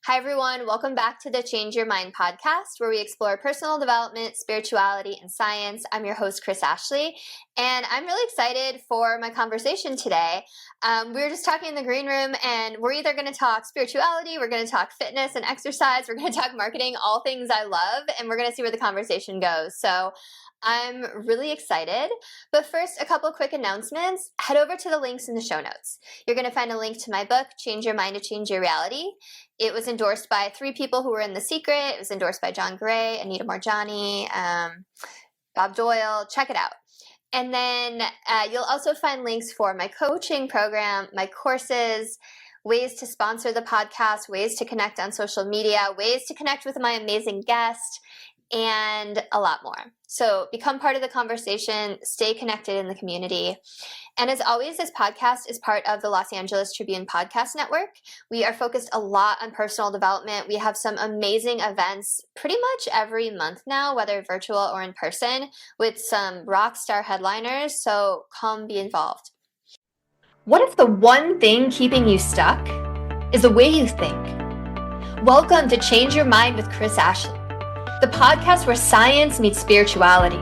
Hi, everyone. Welcome back to the Change Your Mind podcast, where we explore personal development, spirituality, and science. I'm your host, Chris Ashley, and I'm really excited for my conversation today. We were just talking in the green room, and we're either going to talk spirituality, we're going to talk fitness and exercise, we're going to talk marketing, all things I love, and we're going to see where the conversation goes. So I'm really excited. But first, a couple quick announcements. Head over to the links in the show notes. You're going to find a link to my book, Change Your Mind to Change Your Reality. It was endorsed by 3 people who were in The Secret. It was endorsed by John Gray, Anita Moorjani, Bob Doyle. Check it out. And then you'll also find links for my coaching program, my courses, ways to sponsor the podcast, ways to connect on social media, ways to connect with my amazing guest, and a lot more. So become part of the conversation, stay connected in the community. And as always, this podcast is part of the Los Angeles Tribune Podcast Network. We are focused a lot on personal development. We have some amazing events pretty much every month now, whether virtual or in person, with some rock star headliners. So come be involved. What if the one thing keeping you stuck is the way you think? Welcome to Change Your Mind with Chris Ashley, the podcast where science meets spirituality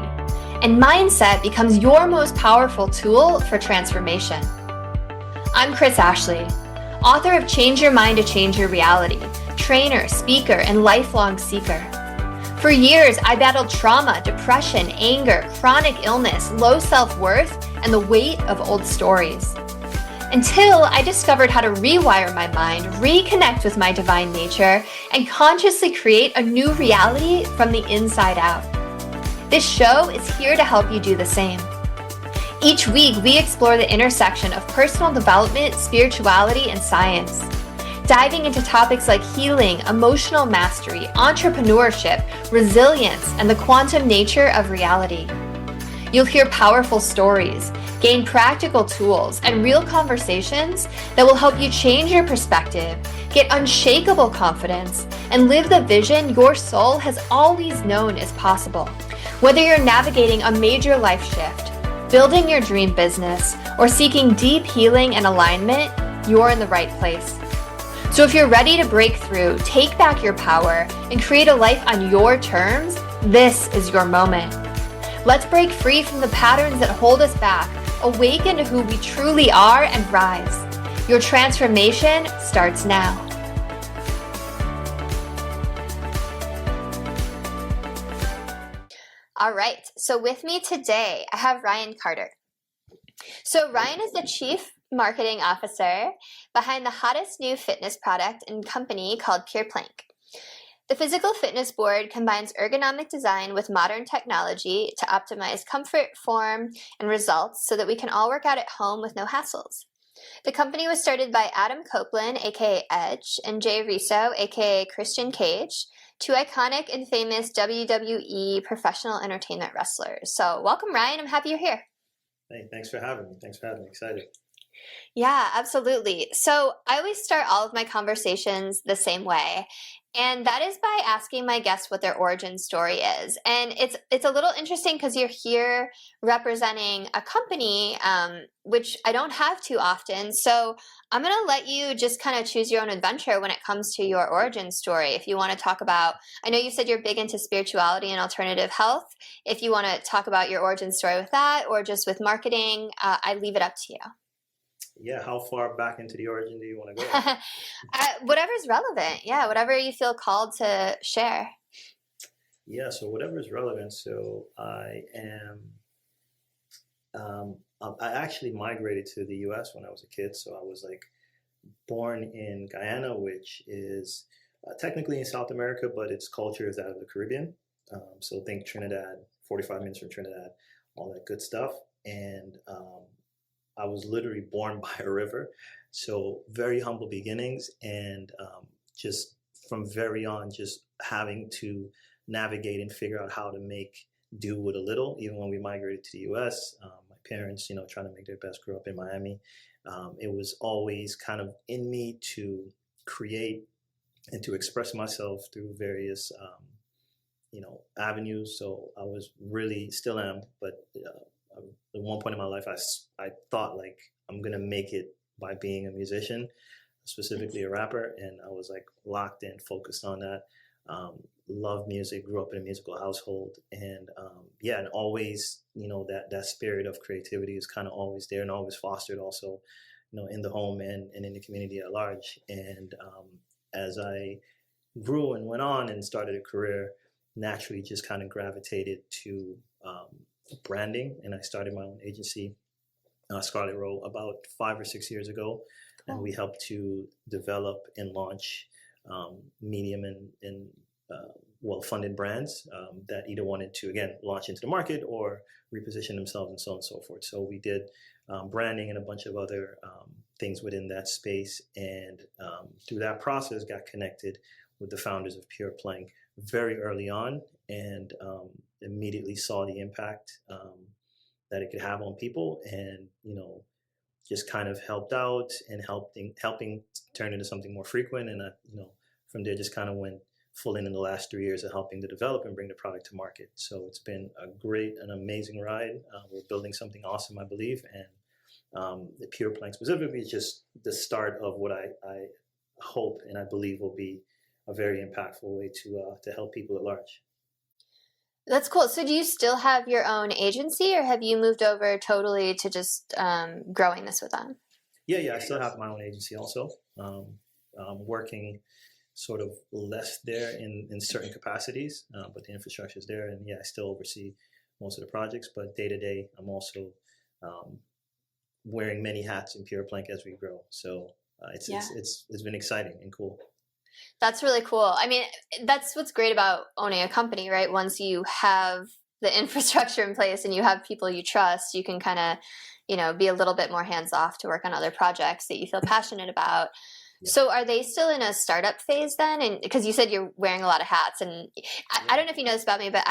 and mindset becomes your most powerful tool for transformation. I'm Chris Ashley, author of Change Your Mind to Change Your Reality, trainer, speaker, and lifelong seeker. For years, I battled trauma, depression, anger, chronic illness, low self-worth, and the weight of old stories. Until I discovered how to rewire my mind, reconnect with my divine nature, and consciously create a new reality from the inside out. This show is here to help you do the same. Each week, we explore the intersection of personal development, spirituality, and science, diving into topics like healing, emotional mastery, entrepreneurship, resilience, and the quantum nature of reality. You'll hear powerful stories, gain practical tools, and real conversations that will help you change your perspective, get unshakable confidence, and live the vision your soul has always known is possible. Whether you're navigating a major life shift, building your dream business, or seeking deep healing and alignment, you're in the right place. So if you're ready to break through, take back your power, and create a life on your terms, this is your moment. Let's break free from the patterns that hold us back, awaken to who we truly are, and rise. Your transformation starts now. All right, so with me today, I have Ryan Carter. So Ryan is the Chief Marketing Officer behind the hottest new fitness product and company called Pure Plank. The Physical Fitness Board combines ergonomic design with modern technology to optimize comfort, form, and results so that we can all work out at home with no hassles. The company was started by Adam Copeland, aka Edge, and Jay Riso, aka Christian Cage, 2 iconic and famous WWE professional entertainment wrestlers. So welcome, Ryan. I'm happy you're here. Hey, thanks for having me. Excited. Yeah, absolutely. So I always start all of my conversations the same way. And that is by asking my guests what their origin story is. And it's a little interesting because you're here representing a company, which I don't have too often. So I'm going to let you just kind of choose your own adventure when it comes to your origin story. If you want to talk about, I know you said you're big into spirituality and alternative health. If you want to talk about your origin story with that or just with marketing, I leave it up to you. Yeah, how far back into the origin do you want to go? Whatever's relevant. Yeah, whatever you feel called to share. Yeah, so whatever is relevant. So I actually migrated to the U.S. when I was a kid. So I was born in Guyana, which is technically in South America, but its culture is out of the Caribbean. So think Trinidad, 45 minutes from Trinidad, all that good stuff. And I was literally born by a river, so very humble beginnings, and just from very on, just having to navigate and figure out how to make do with a little. Even when we migrated to the U.S., my parents, trying to make their best, grew up in Miami. It was always kind of in me to create and to express myself through various, avenues. So I was really, still am, but at one point in my life, I thought I'm gonna make it by being a musician. specifically a rapper, and I was like locked in, focused on that. Loved music, grew up in a musical household, and yeah, and always, that spirit of creativity is kind of always there and always fostered also, in the home and in the community at large. And as I grew and went on and started a career, naturally just kind of gravitated to branding, and I started my own agency, Scarlet Row, about 5 or 6 years ago, and we helped to develop and launch medium and well-funded brands that either wanted to, again, launch into the market or reposition themselves and so on and so forth. So we did branding and a bunch of other things within that space, and through that process got connected with the founders of Pure Plank very early on, and immediately saw the impact that it could have on people, and just kind of helped out and helping turn into something more frequent. And from there just kind of went full in the last 3 years of helping to develop and bring the product to market. So it's been a great and amazing ride. We're building something awesome, I believe, and the Pure Plank specifically is just the start of what I hope and I believe will be a very impactful way to help people at large. That's cool. So do you still have your own agency, or have you moved over totally to just growing this with them? Yeah, I still have my own agency also. I'm working sort of less there in certain capacities, but the infrastructure is there, and yeah, I still oversee most of the projects, but day to day, I'm also wearing many hats in Pure Plank as we grow. So it's been exciting and cool. That's really cool. I mean, that's what's great about owning a company, right? Once you have the infrastructure in place and you have people you trust, you can kind of, be a little bit more hands off to work on other projects that you feel passionate about. Yeah. So are they still in a startup phase then? And because you said you're wearing a lot of hats, and I don't know if you know this about me, but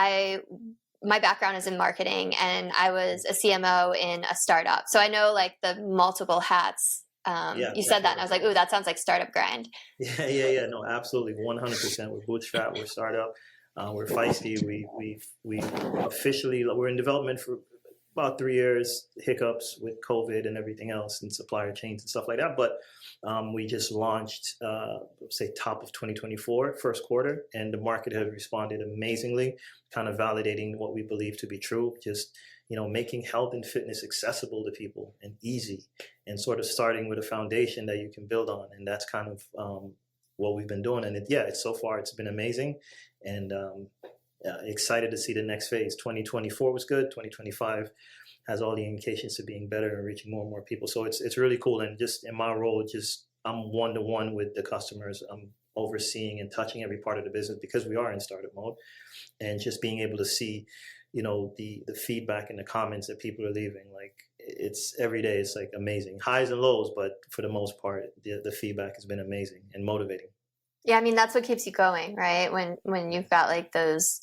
my background is in marketing, and I was a CMO in a startup. So I know like the multiple hats. You said that and I was like, ooh, that sounds like startup grind. Yeah. No, absolutely. 100%. We're bootstrap, we're startup. We're feisty. We officially, we're in development for about 3 years, hiccups with COVID and everything else and supplier chains and stuff like that. But we just launched, say top of 2024, first quarter, and the market has responded amazingly, kind of validating what we believe to be true. Just, making health and fitness accessible to people and easy, and sort of starting with a foundation that you can build on. And that's kind of what we've been doing. And it's so far, it's been amazing. And excited to see the next phase. 2024 was good. 2025 has all the indications to being better and reaching more and more people. So it's really cool. And just in my role, I'm one-to-one with the customers. I'm overseeing and touching every part of the business because we are in startup mode, and just being able to see, the feedback and the comments that people are leaving. Like, it's every day, it's like amazing, highs and lows, but for the most part, the feedback has been amazing and motivating. Yeah, I mean, that's what keeps you going, right? When you've got like those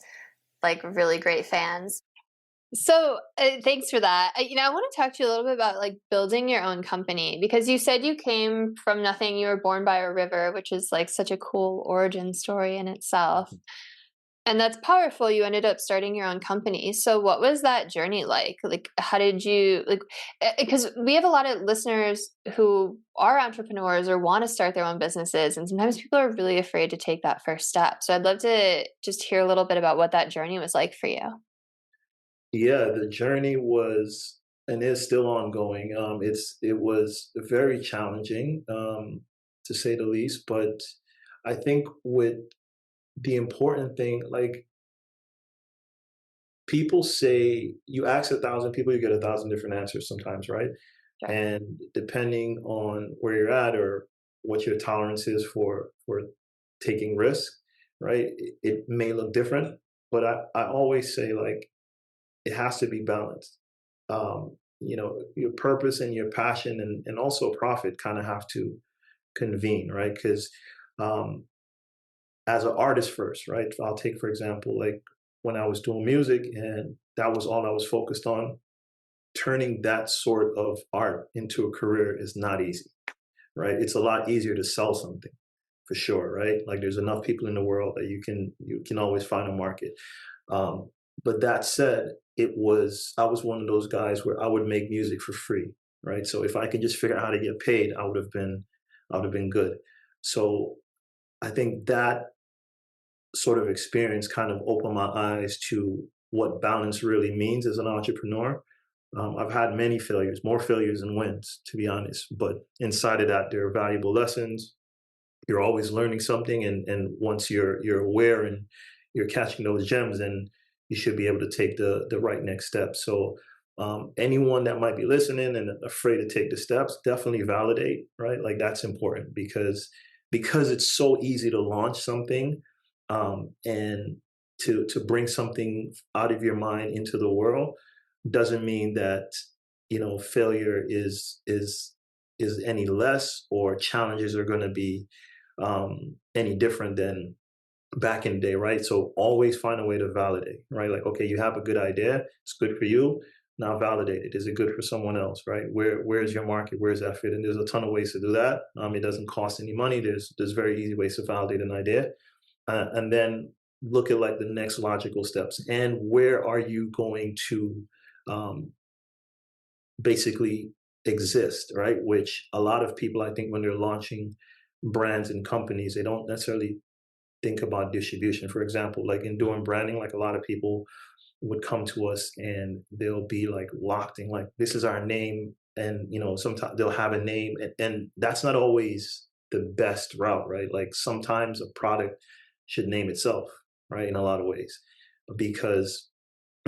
like really great fans. So thanks for that. I want to talk to you a little bit about like building your own company, because you said you came from nothing. You were born by a river, which is like such a cool origin story in itself. And that's powerful. You ended up starting your own company. So what was that journey like? Like, how did you, like, because we have a lot of listeners who are entrepreneurs or want to start their own businesses. And sometimes people are really afraid to take that first step. So I'd love to just hear a little bit about what that journey was like for you. Yeah, the journey was and is still ongoing. It was very challenging, to say the least. But I think with the important thing, like, people say, you ask 1,000 people, you get 1,000 different answers sometimes, right? Sure. And depending on where you're at or what your tolerance is for taking risk, right, it may look different. But I always say, like, it has to be balanced. Your purpose and your passion and also profit kind of have to convene, right? Because as an artist first, right? I'll take, for example, like when I was doing music and that was all I was focused on, turning that sort of art into a career is not easy, right? It's a lot easier to sell something, for sure, right? Like, there's enough people in the world that you can always find a market. But that said, I was one of those guys where I would make music for free, right? So if I could just figure out how to get paid, I would have been I would have been good. So I think that sort of experience kind of opened my eyes to what balance really means as an entrepreneur. I've had many failures, more failures than wins, to be honest. But inside of that, there are valuable lessons. You're always learning something, and once you're aware and you're catching those gems, then you should be able to take the right next step. So anyone that might be listening and afraid to take the steps, definitely validate, right? Like that's important because it's so easy to launch something and to bring something out of your mind into the world doesn't mean that failure is any less, or challenges are going to be any different than back in the day, right? So always find a way to validate, right? Like, okay, you have a good idea, it's good for you. Now validate it. Is it good for someone else, right? Where's your market? Where's that fit? And there's a ton of ways to do that. It doesn't cost any money. There's very easy ways to validate an idea, and then look at like the next logical steps and where are you going to basically exist, right? Which a lot of people, I think, when they're launching brands and companies, they don't necessarily think about distribution. For example, like in doing branding, like a lot of people would come to us and they'll be like locked in, like, this is our name. And, sometimes they'll have a name and that's not always the best route, right? Like sometimes a product should name itself, right? In a lot of ways, because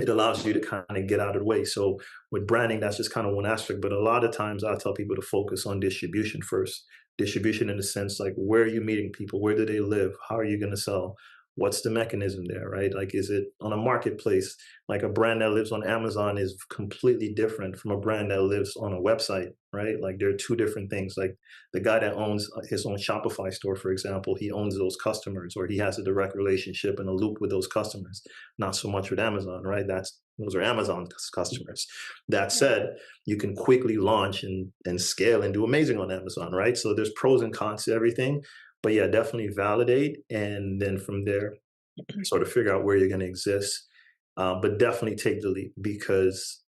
it allows you to kind of get out of the way. So with branding, that's just kind of one aspect. But a lot of times I tell people to focus on distribution first. Distribution in the sense like, where are you meeting people? Where do they live? How are you going to sell? What's the mechanism there, right? Like, is it on a marketplace? Like a brand that lives on Amazon is completely different from a brand that lives on a website, right? Like they're two different things. Like the guy that owns his own Shopify store, for example, he owns those customers, or he has a direct relationship and a loop with those customers. Not so much with Amazon, right? Those are Amazon customers. That said, you can quickly launch and scale and do amazing on Amazon, right? So there's pros and cons to everything. But yeah, definitely validate. And then from there, sort of figure out where you're going to exist. But definitely take the leap, because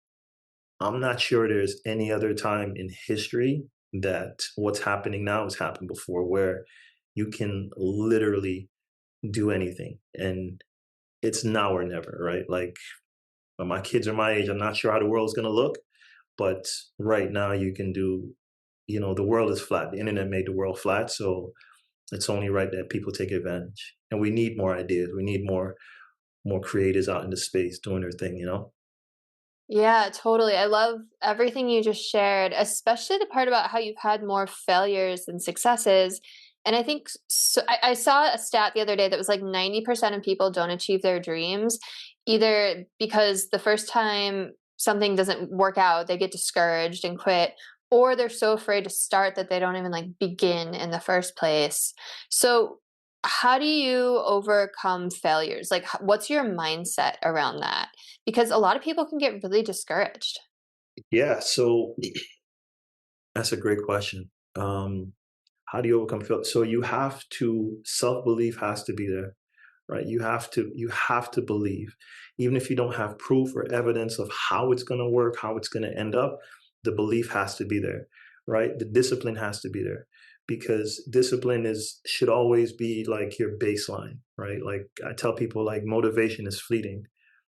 I'm not sure there's any other time in history that what's happening now has happened before, where you can literally do anything. And it's now or never, right? Like when my kids are my age, I'm not sure how the world's going to look. But right now you can do, the world is flat. The internet made the world flat. So it's only right that people take advantage. And we need more ideas. We need more creators out in the space doing their thing, Yeah, totally. I love everything you just shared, especially the part about how you've had more failures than successes. And I think so, I saw a stat the other day that was like 90% of people don't achieve their dreams, either because the first time something doesn't work out, they get discouraged and quit, or they're so afraid to start that they don't even like begin in the first place. So how do you overcome failures? Like, what's your mindset around that? Because a lot of people can get really discouraged. Yeah. So that's a great question. How do you overcome failure? So you have to, self-belief has to be there, right? You have to believe, even if you don't have proof or evidence of how it's going to work, how it's going to end up, the belief has to be there, right? The discipline has to be there, because discipline should always be like your baseline, right? Like I tell people, like motivation is fleeting,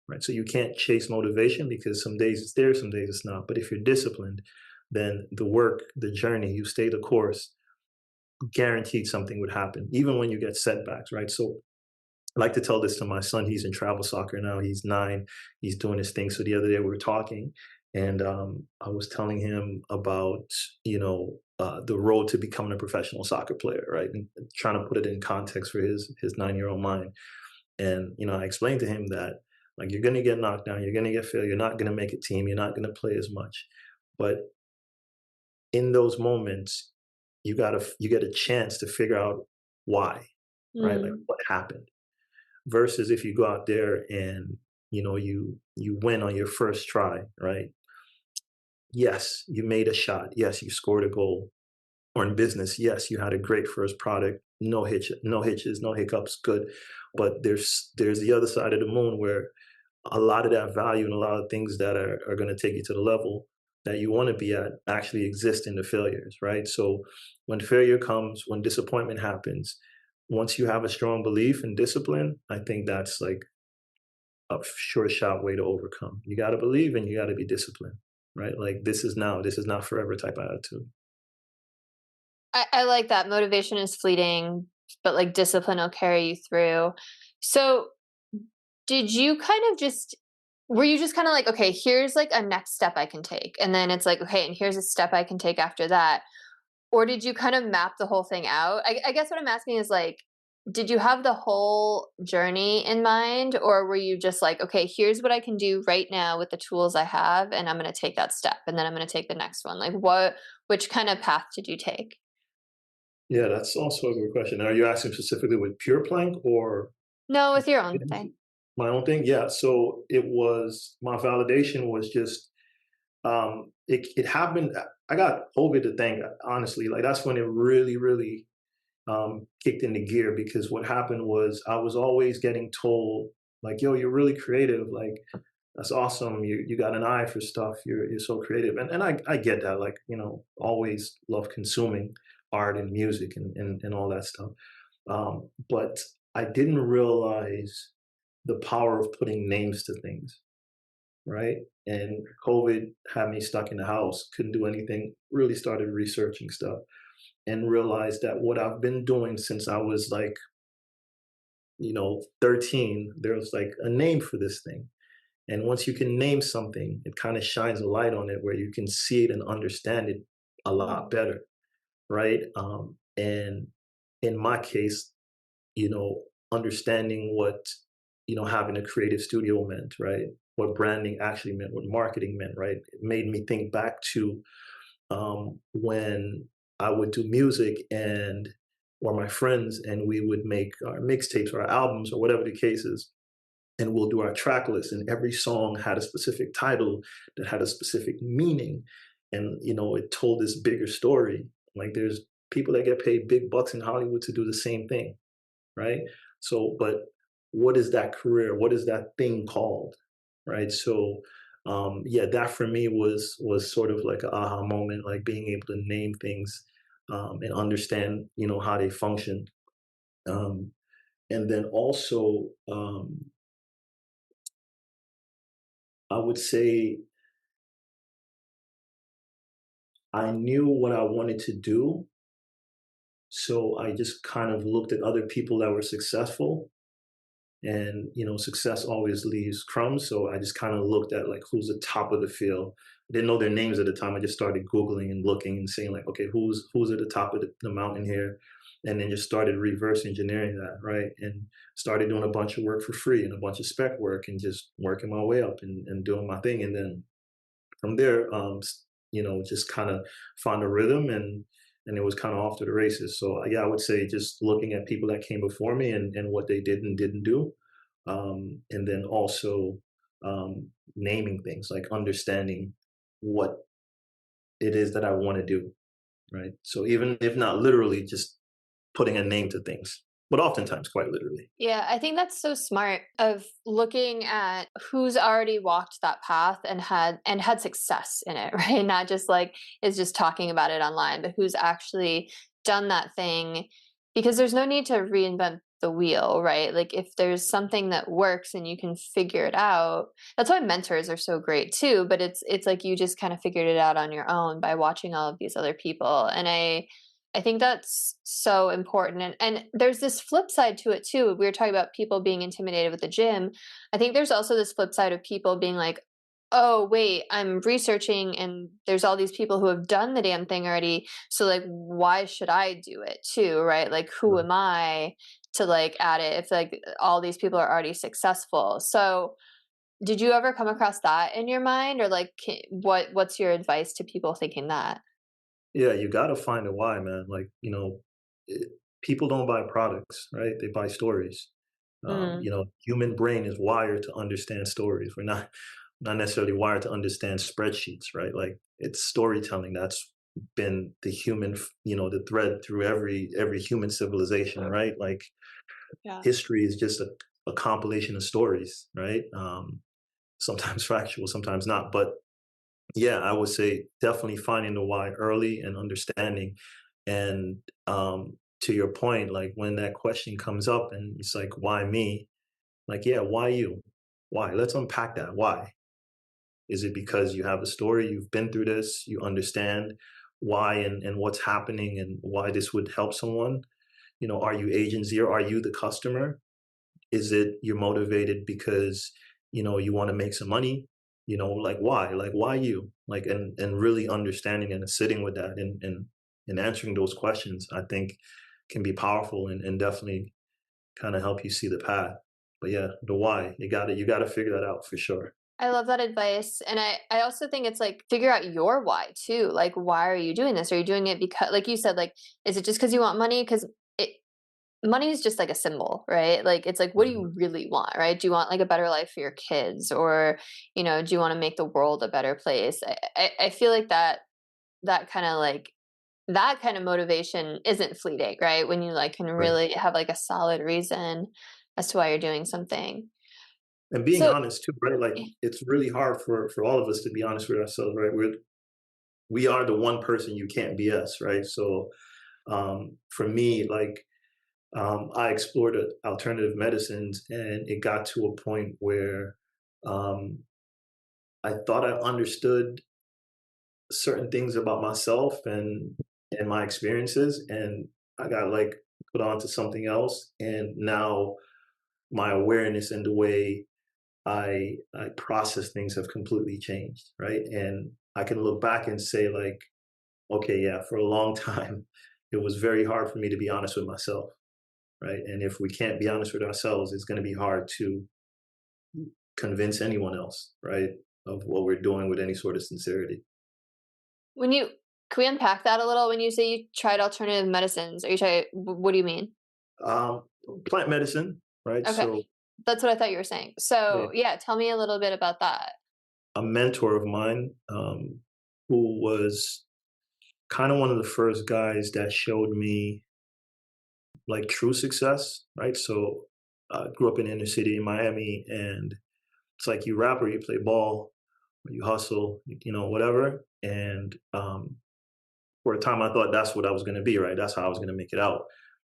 right? So you can't chase motivation, because some days it's there, some days it's not. But if you're disciplined, then the work, the journey, you stay the course, guaranteed something would happen, even when you get setbacks, right? So I like to tell this to my son. He's in travel soccer now. He's 9. He's doing his thing. So the other day we were talking, and I was telling him about, the road to becoming a professional soccer player, right? And trying to put it in context for his 9-year-old mind. And, I explained to him that, like, you're going to get knocked down. You're going to get failed. You're not going to make a team. You're not going to play as much. But in those moments, you get a chance to figure out why, right? Like what happened, versus if you go out there and you win on your first try, right? Yes, you made a shot. Yes, you scored a goal. Or in business, yes, you had a great first product, no hitches, no hiccups, good. But there's the other side of the moon, where a lot of that value and a lot of things that are going to take you to the level that you want to be at actually exist in the failures, right? So when failure comes, when disappointment happens, once you have a strong belief and discipline, I think that's like a sure shot way to overcome. You got to believe and you got to be disciplined, right? Like this is now, this is not forever type of attitude. I like that. Motivation is fleeting, but like discipline will carry you through. So did you kind of just were you just kind of like, okay, here's like a next step I can take, and then it's like, okay, and here's a step I can take after that? Or did you kind of map the whole thing out? I guess what I'm asking is like, did you have the whole journey in mind, or were you just like, okay, here's what I can do right now with the tools I have, and I'm going to take that step, and then I'm going to take the next one? Like, which kind of path did you take? Yeah, that's also a good question. Are you asking specifically with Pure Plank or No, with your own thing. my own thing? Yeah. So it was my validation was just it happened. I got COVID to thank, honestly. Like that's when it really kicked into gear, because what happened was I was always getting told like, yo, you're really creative. Like that's awesome. You got an eye for stuff. You're so creative. And I get that. Like, you know, always love consuming art and music and all that stuff. But I didn't realize the power of putting names to things, right? And COVID had me stuck in the house, couldn't do anything, really started researching stuff and realized that what I've been doing since I was like, 13, there was like a name for this thing. And once you can name something, it kind of shines a light on it where you can see it and understand it a lot better, right? And in my case, understanding what, having a creative studio meant, right? What branding actually meant, what marketing meant, right? It made me think back to when I would do music or my friends, and we would make our mixtapes or our albums or whatever the case is, and we'll do our track list, and every song had a specific title that had a specific meaning, and it told this bigger story. Like there's people that get paid big bucks in Hollywood to do the same thing, right? So, but what is that career? What is that thing called, right? So, yeah, that for me was sort of like an aha moment, like being able to name things and understand, how they function, um, and then also, I would say I knew what I wanted to do, so I just kind of looked at other people that were successful, and success always leaves crumbs, so I just kind of looked at like who's the top of the field. I didn't know their names at the time. I just started googling and looking and saying like, okay, who's at the top of the mountain here, and then just started reverse engineering that, right? And started doing a bunch of work for free and a bunch of spec work and just working my way up and doing my thing. And then from there, just kind of found a rhythm, and it was kind of off to the races. So yeah, I would say just looking at people that came before me and what they did and didn't do, and then also naming things, like understanding what it is that I want to do, right? So even if not literally, just putting a name to things, but oftentimes quite literally. Yeah, I think that's so smart of looking at who's already walked that path and had success in it, right? Not just like is just talking about it online, but who's actually done that thing, because there's no need to reinvent the wheel, right? Like if there's something that works and you can figure it out. That's why mentors are so great too, but it's like you just kind of figured it out on your own by watching all of these other people. And I think that's so important. And there's this flip side to it too. We were talking about people being intimidated with the gym. I think there's also this flip side of people being like, oh, wait, I'm researching and there's all these people who have done the damn thing already. So like, why should I do it too? Right? Like, who am I to like add it if like all these people are already successful? So did you ever come across that in your mind, or like what's your advice to people thinking that? Yeah, you got to find a why, man. Like, it, people don't buy products, right? They buy stories. Mm, Human brain is wired to understand stories. We're not necessarily wired to understand spreadsheets, right? Like it's storytelling. That's been the human, the thread through every human civilization, right? Like yeah. history is just a compilation of stories, right? Sometimes factual, sometimes not, but Yeah, I would say definitely finding the why early and understanding. And to your point, like when that question comes up and it's like, why me? Like, yeah, why you? Why? Let's unpack that. Why? Is it because you have a story, you've been through this, you understand why and what's happening and why this would help someone? You know, are you agent zero? Are you the customer? Is it you're motivated because, you know, you want to make some money? You know, like why? Like why you? Like and really understanding and sitting with that and answering those questions, I think can be powerful and definitely kind of help you see the path. But yeah, the why, you gotta figure that out for sure. I love that advice. And I also think it's like figure out your why too. Like, why are you doing this? Are you doing it because, like you said, like, is it just because you want money? Because it, money is just like a symbol, right? Like, it's like, what do Mhm. you really want, right? Do you want like a better life for your kids? Or, you know, do you want to make the world a better place? I feel like that kind of like, that kind of motivation isn't fleeting, right? When you like can Right. really have like a solid reason as to why you're doing something. And being So, honest too, right? Like it's really hard for all of us to be honest with ourselves, right? We are the one person you can't BS, right? So for me, like I explored alternative medicines, and it got to a point where um, I thought I understood certain things about myself and my experiences, and I got like put onto something else, and now my awareness and the way I process things have completely changed, right? And I can look back and say like, okay, yeah, for a long time, it was very hard for me to be honest with myself, right? And if we can't be honest with ourselves, it's going to be hard to convince anyone else, right, of what we're doing with any sort of sincerity. when you can we unpack that a little? When you say you tried alternative medicines, are you trying? What do you mean? Um, Plant medicine, right? Okay, So, that's what I thought you were saying. yeah, So yeah, tell me a little bit about that. a mentor of mine who was kind of one of the first guys that showed me like true success, right? So, I grew up in inner city in Miami, and it's like you rap or you play ball or you hustle, you know, whatever. And for a time, I thought that's what I was going to be, right? That's how I was going to make it out.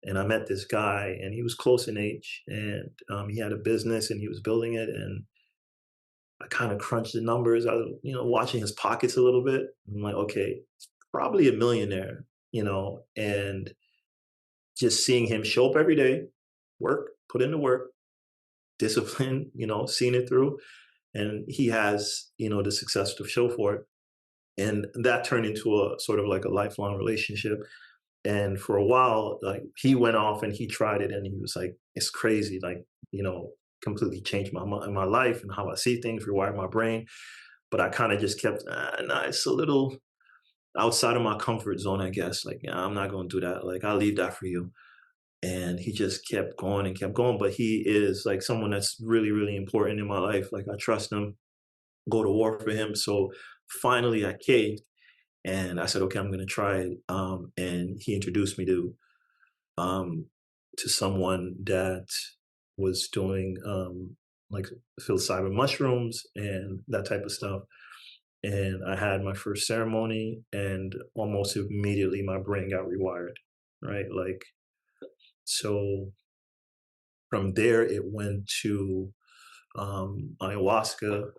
And I met this guy, and he was close in age, and he had a business, and he was building it. And I kind of crunched the numbers. I was, you know, watching his pockets a little bit. I'm like, okay, it's probably a millionaire, you know, and just seeing him show up every day, work, put in the work, discipline, you know, seeing it through, and he has, you know, the success to show for it. And that turned into a sort of like a lifelong relationship. And for a while, like he went off and he tried it, and he was like, "It's crazy!" Like, you know, completely changed my life and how I see things, rewired my brain. But I kind of just kept, nah, it's a little outside of my comfort zone, I guess. Like, yeah, I'm not going to do that. Like, I'll leave that for you. And he just kept going and kept going. But he is like someone that's really, really important in my life. Like, I trust him, go to war for him. So finally, I caved and I said, okay, I'm going to try it. And he introduced me um, to someone that was doing like psilocybin mushrooms and that type of stuff. And I had my first ceremony, and almost immediately my brain got rewired, right? Like, so from there, it went to ayahuasca,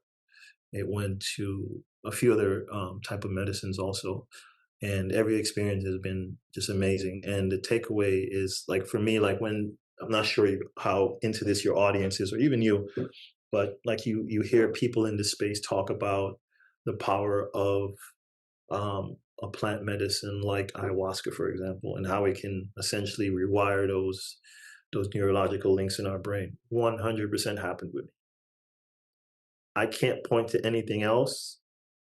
it went to a few other type of medicines also, and every experience has been just amazing. And the takeaway is like for me, like when I'm not sure how into this your audience is, or even you, but like you hear people in this space talk about the power of a plant medicine like ayahuasca, for example, and how it can essentially rewire those neurological links in our brain. 100% happened with me. I can't point to anything else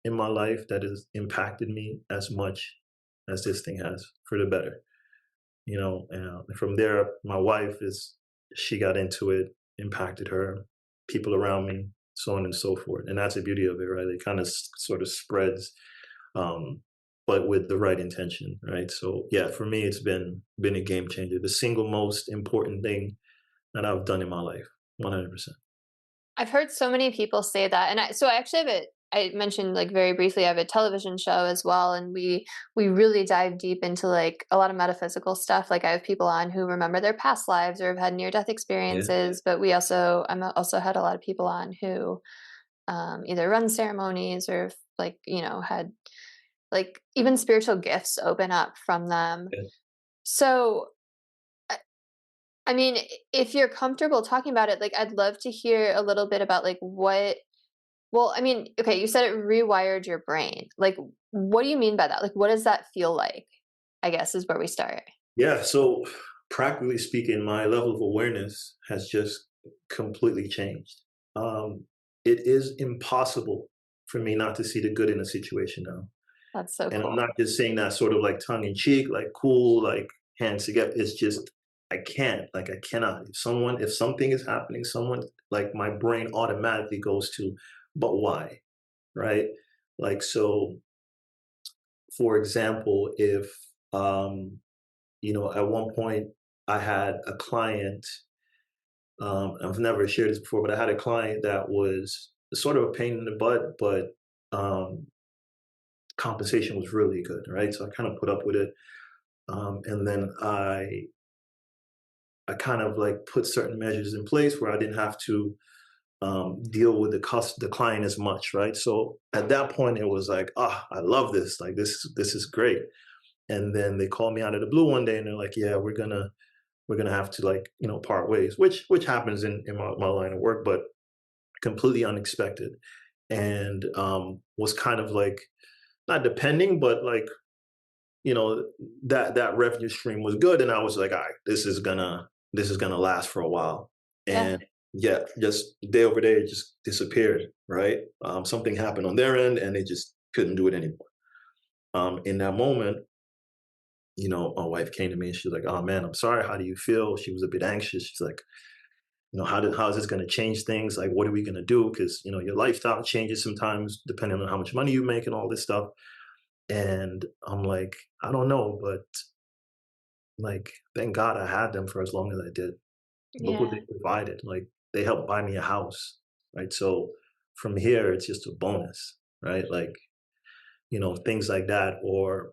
in my life that has impacted me as much as this thing has for the better. You know, and from there, my wife is, she got into it, impacted her, people around me, so on and so forth. And that's the beauty of it, right? It kind of sort of spreads, um, but with the right intention, right? So yeah, for me, it's been a game changer. The single most important thing that I've done in my life, 100%. I've heard so many people say that, and so I actually have I mentioned like very briefly, I have a television show as well, and we really dive deep into like a lot of metaphysical stuff. Like I have people on who remember their past lives or have had near death Yeah. experiences, but I'm also had a lot of people on who either run ceremonies or like had like even spiritual gifts open up from them. Yeah. So I mean, if you're comfortable talking about it, like I'd love to hear a little bit about like what well, I mean, okay, you said it rewired your brain. Like what do you mean by that? Like what does that feel like? I guess is where we start. Yeah. So, practically speaking, my level of awareness has just completely changed. Um, it is impossible for me not to see the good in a situation now. That's so And I'm cool. not just saying that sort of like tongue in cheek, like cool, like hands together. It's just I can't, like I cannot. If something is happening, someone like my brain automatically goes to, but why? Right? Like so, for example, if at one point I had a client, I've never shared this before, but I had a client that was sort of a pain in the butt, but um compensation was really good, right? So I kind of put up with it. And then I kind of like put certain measures in place where I didn't have to deal with the client as much, right? So at that point, it was like, I love this. Like this is great. And then they called me out of the blue one day, and they're like, yeah, we're gonna have to like part ways, which happens in my line of work, but completely unexpected, and was kind of like not depending, but like you know that revenue stream was good, and I was like, all right, this is gonna last for a while. Yeah. And yeah, just day over day it just disappeared, right? Something happened on their end and they just couldn't do it anymore. In that moment, my wife came to me and she was like, oh man, I'm sorry, how do you feel? She was a bit anxious. She's like, how is this going to change things? Like, what are we going to do? Because your lifestyle changes sometimes depending on how much money you make and all this stuff. And I'm like, I don't know, but like, thank God I had them for as long as I did. Look what Yeah. they provided. Like, they helped buy me a house, right? So from here, it's just a bonus, right? Like, things like that, or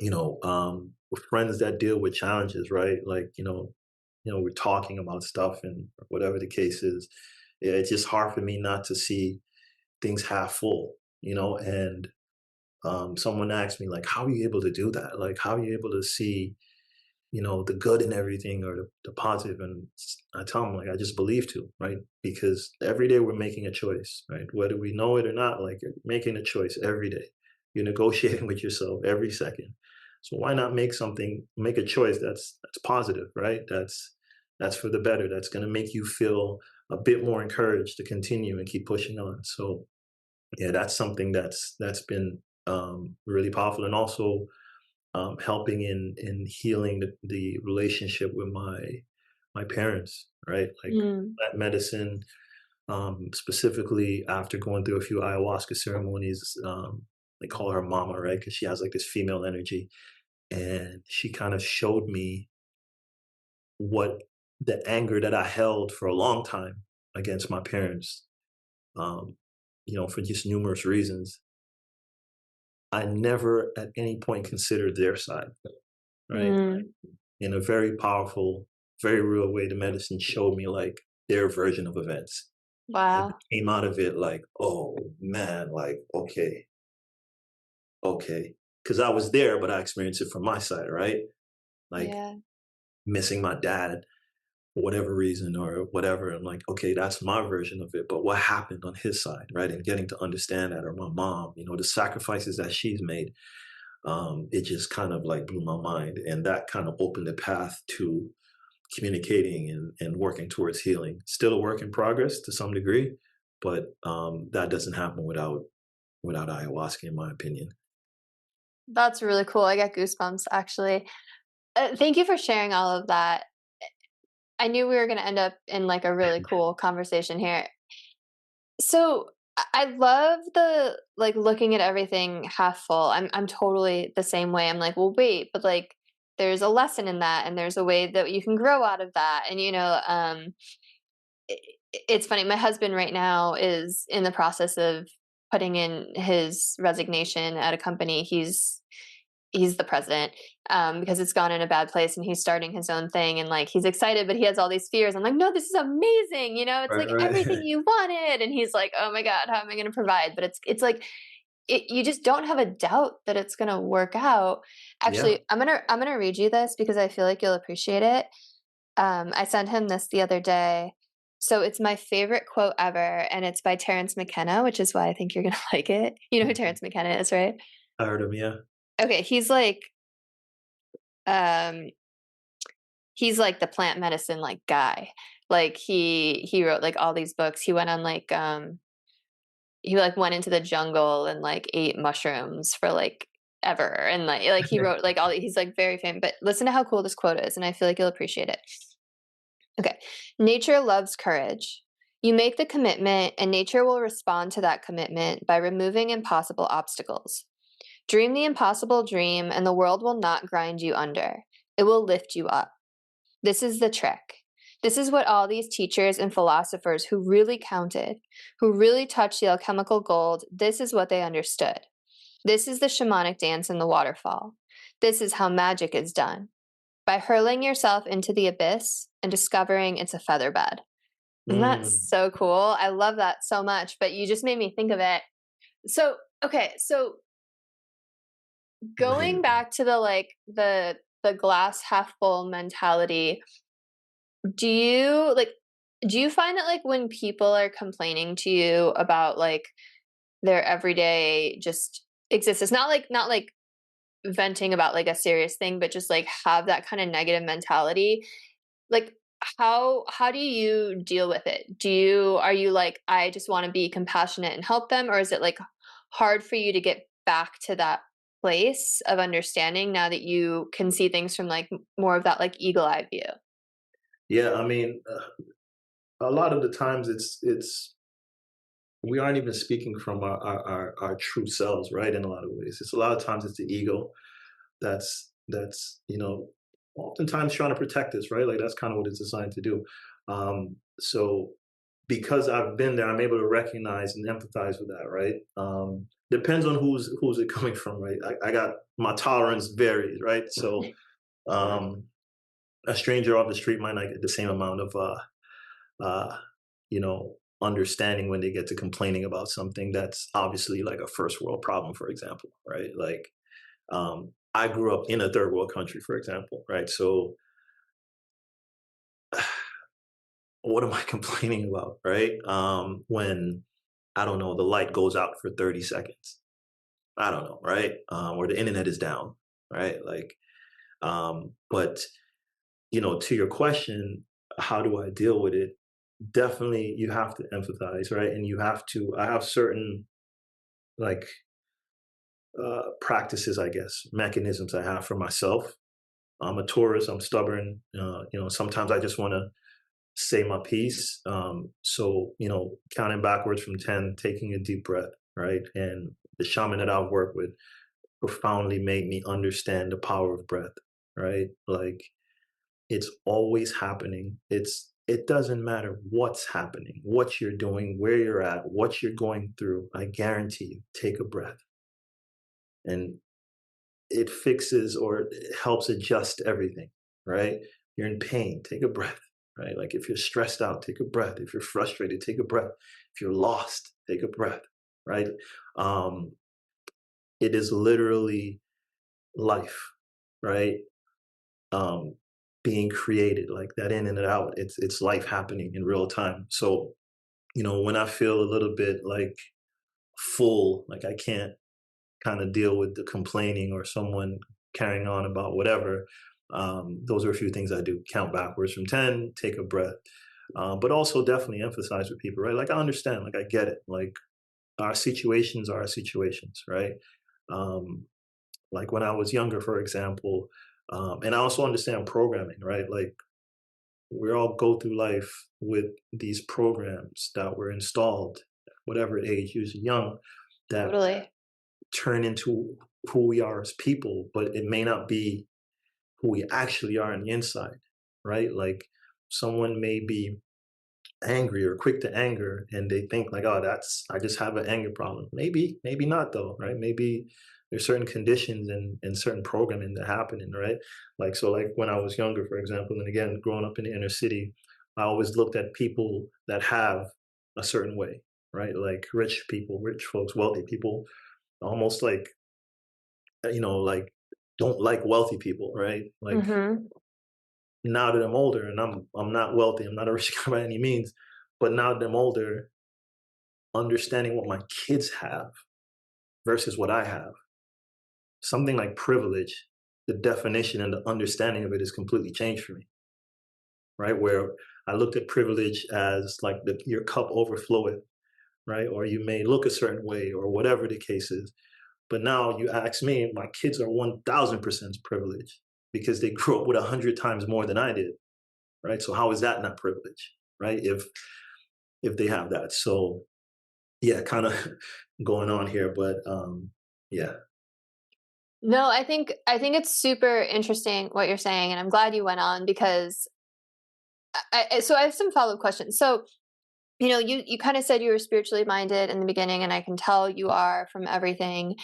with friends that deal with challenges, right? Like, we're talking about stuff and whatever the case is. Yeah, it's just hard for me not to see things half full, and someone asked me like, how are you able to do that? Like, how are you able to see the good in everything, or the positive? And I tell them like, I just believe to, right? Because every day we're making a choice, right? Whether we know it or not, like you're making a choice every day. You're negotiating with yourself every second. So why not make a choice that's positive, right? That's for the better. That's going to make you feel a bit more encouraged to continue and keep pushing on. So yeah, that's something that's been really powerful, and also helping in healing the relationship with my parents, right? Like Mm. plant medicine, specifically after going through a few ayahuasca ceremonies. They call her mama, right? Because she has like this female energy, and she kind of showed me what the anger that I held for a long time against my parents, um, for just numerous reasons. I never at any point considered their side, right? Mm. In a very powerful, very real way, the medicine showed me like their version of events. And Wow. I came out of it like, oh man, like, okay, okay. Because I was there, but I experienced it from my side, right? Like Yeah. missing my dad for whatever reason or whatever. I'm like, okay, that's my version of it. But what happened on his side, right? And getting to understand that, or my mom, the sacrifices that she's made, it just kind of like blew my mind. And that kind of opened the path to communicating and working towards healing. Still a work in progress to some degree, but that doesn't happen without ayahuasca, in my opinion. That's really cool. I get goosebumps actually. Thank you for sharing all of that. I knew we were going to end up in like a really cool conversation here. So I love the like looking at everything half full. I'm totally the same way. I'm like, well, wait, but like there's a lesson in that, and there's a way that you can grow out of that. And it, it's funny. My husband right now is in the process of putting in his resignation at a company. He's the president, because it's gone in a bad place, and he's starting his own thing, and like he's excited, but he has all these fears. I'm like, no, this is amazing. It's Right, like everything right. you wanted, and he's like, oh my god, how am I going to provide? But it's like you just don't have a doubt that it's going to work out. Yeah. Actually, I'm gonna read you this because I feel like you'll appreciate it. I sent him this the other day. So it's my favorite quote ever, and it's by Terrence McKenna, which is why I think you're gonna like it. You know who Mhm. Terrence McKenna is, right? I heard him. Yeah. Okay, um he's like the plant medicine like guy. Like he wrote like all these books. He went on like he like went into the jungle and like ate mushrooms for like ever, and like he wrote like all he's like very famous. But listen to how cool this quote is, and I feel like you'll appreciate it. Okay. Nature loves courage. You make the commitment, and nature will respond to that commitment by removing impossible obstacles. Dream the impossible dream, and the world will not grind you under. It will lift you up. This is the trick. This is what all these teachers and philosophers who really counted, who really touched the alchemical gold, this is what they understood. This is the shamanic dance in the waterfall. This is how magic is done. By hurling yourself into the abyss and discovering it's a feather bed. Isn't that Mm, so cool? I love that so much, but you just made me think of it. So, okay, so going amazing. back to the like the glass half full mentality, do you like do you find that like when people are complaining to you about like their everyday just existence, not like venting about like a serious thing, but just like have that kind of negative mentality, like how do you deal with it? Are you like, I just want to be compassionate and help them, or is it like hard for you to get back to that place of understanding now that you can see things from like more of that like eagle eye view? Yeah. I mean, a lot of the times it's we aren't even speaking from our true selves, right? In a lot of ways, it's a lot of times it's the ego that's oftentimes trying to protect us, right? Like that's kind of what it's designed to do. So because I've been there, I'm able to recognize and empathize with that, right? Depends on who's it coming from, right? I got my tolerance varies, right? So um, a stranger off the street might not get the same amount of uh, understanding when they get to complaining about something that's obviously like a first world problem, for example, right? Like I grew up in a third world country, for example, right? So what am I complaining about, right? When I don't know, the light goes out for 30 seconds. I don't know, right? Or the internet is down, right? Like, but to your question, how do I deal with it? Definitely, you have to empathize, right? And you have to. I have certain like practices, I guess, mechanisms I have for myself. I'm a Taurus. I'm stubborn. Sometimes I just want to say my piece. So, counting backwards from 10, taking a deep breath, right? And the shaman that I've worked with profoundly made me understand the power of breath, right? Like it's always happening. It doesn't matter what's happening, what you're doing, where you're at, what you're going through. I guarantee you, take a breath. And it fixes or it helps adjust everything, right? You're in pain, take a breath, right? Like if you're stressed out, take a breath. If you're frustrated, take a breath. If you're lost, take a breath, right? Um, it is literally life, right? Um, being created like that in and out. It's life happening in real time. So, when I feel a little bit like full, like I can't kind of deal with the complaining or someone carrying on about whatever. Those are a few things I do. Count backwards from 10, take a breath. But also definitely emphasize with people, right? Like I understand, like I get it. Like our situations are our situations, right? Um, like when I was younger, for example, and I also understand programming, right? Like we all go through life with these programs that were installed, whatever age, usually young, that Totally. turn into who we are as people, but it may not be who we actually are on the inside, right? Like someone may be angry or quick to anger, and they think like, oh, I just have an anger problem. Maybe not though, right? Maybe there's certain conditions and certain programming that happening, right? Like, so like when I was younger, for example, and again, growing up in the inner city, I always looked at people that have a certain way, right? Like rich people, rich folks, wealthy people, almost like, like don't like wealthy people, right? Like Mm-hmm. now that I'm older and I'm not wealthy, I'm not a rich guy by any means, but now that I'm older, understanding what my kids have versus what I have, something like privilege, the definition and the understanding of it is completely changed for me, right? Where I looked at privilege as like your cup overfloweth, right? Or you may look a certain way or whatever the case is. But now you ask me, my kids are 1000% privileged because they grew up with 100 times more than I did, right? So how is that not privilege, right? If they have that. So yeah, kind of going on here, but yeah. No, I think it's super interesting what you're saying, and I'm glad you went on because so I have some follow-up questions. So, you kind of said you were spiritually minded in the beginning, and I can tell you are from everything.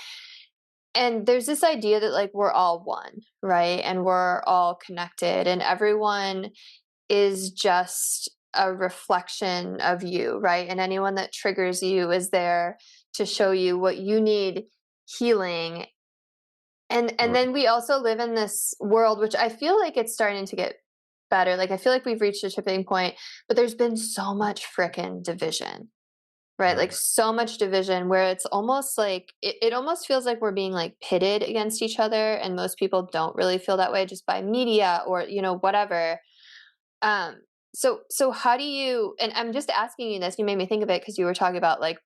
And there's this idea that like we're all one, right? And we're all connected, and everyone is just a reflection of you, right? And anyone that triggers you is there to show you what you need healing. And then we also live in this world which I feel like it's starting to get better. Like I feel like we've reached a tipping point, but there's been so much frickin' division. Right, Right. like so much division where it's almost like it almost feels like we're being like pitted against each other, and most people don't really feel that way just by media or whatever. Um, so how do you? And I'm just asking you this. You made me think of it because you were talking about like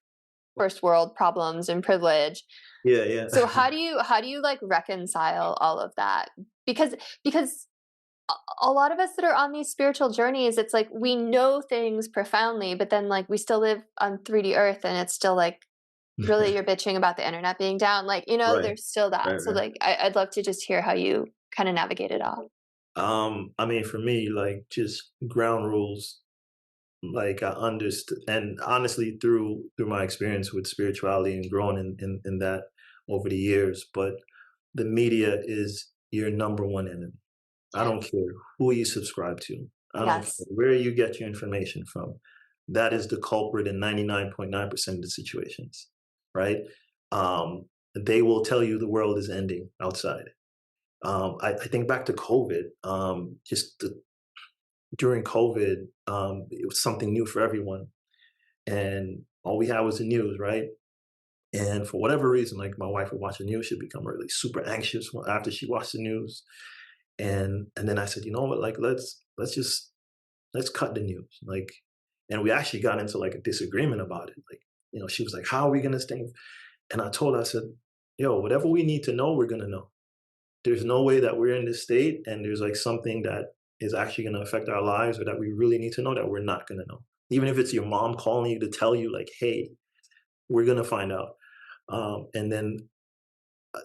first world problems and privilege. Yeah, yeah. So how do you like reconcile all of that? Because a lot of us that are on these spiritual journeys, it's like we know things profoundly, but then like we still live on 3D Earth, and it's still like, really, you're bitching about the internet being down. Like, Right, there's still that. right, So right. like, I'd love to just hear how you kind of navigate it all. I mean, for me, like just ground rules, like I understood, and honestly, through my experience with spirituality and growing in that over the years, but the media is your number one enemy. I Yes. don't care who you subscribe to. I don't care Yes. where you get your information from. That is the culprit in 99.9% of the situations, right? Um, they will tell you the world is ending outside. I think back to COVID, during COVID, it was something new for everyone. And all we had was the news, right? And for whatever reason, like my wife would watch the news, she'd become really super anxious after she watched the news. And then I said, you know what, like let's cut the news. Like, and we actually got into like a disagreement about it. Like, she was like, how are we gonna stay? And I told her, I said, yo, whatever we need to know, we're gonna know. There's no way that we're in this state and there's like something that is actually gonna affect our lives or that we really need to know that we're not gonna know. Even if it's your mom calling you to tell you, like, hey, we're gonna find out. And then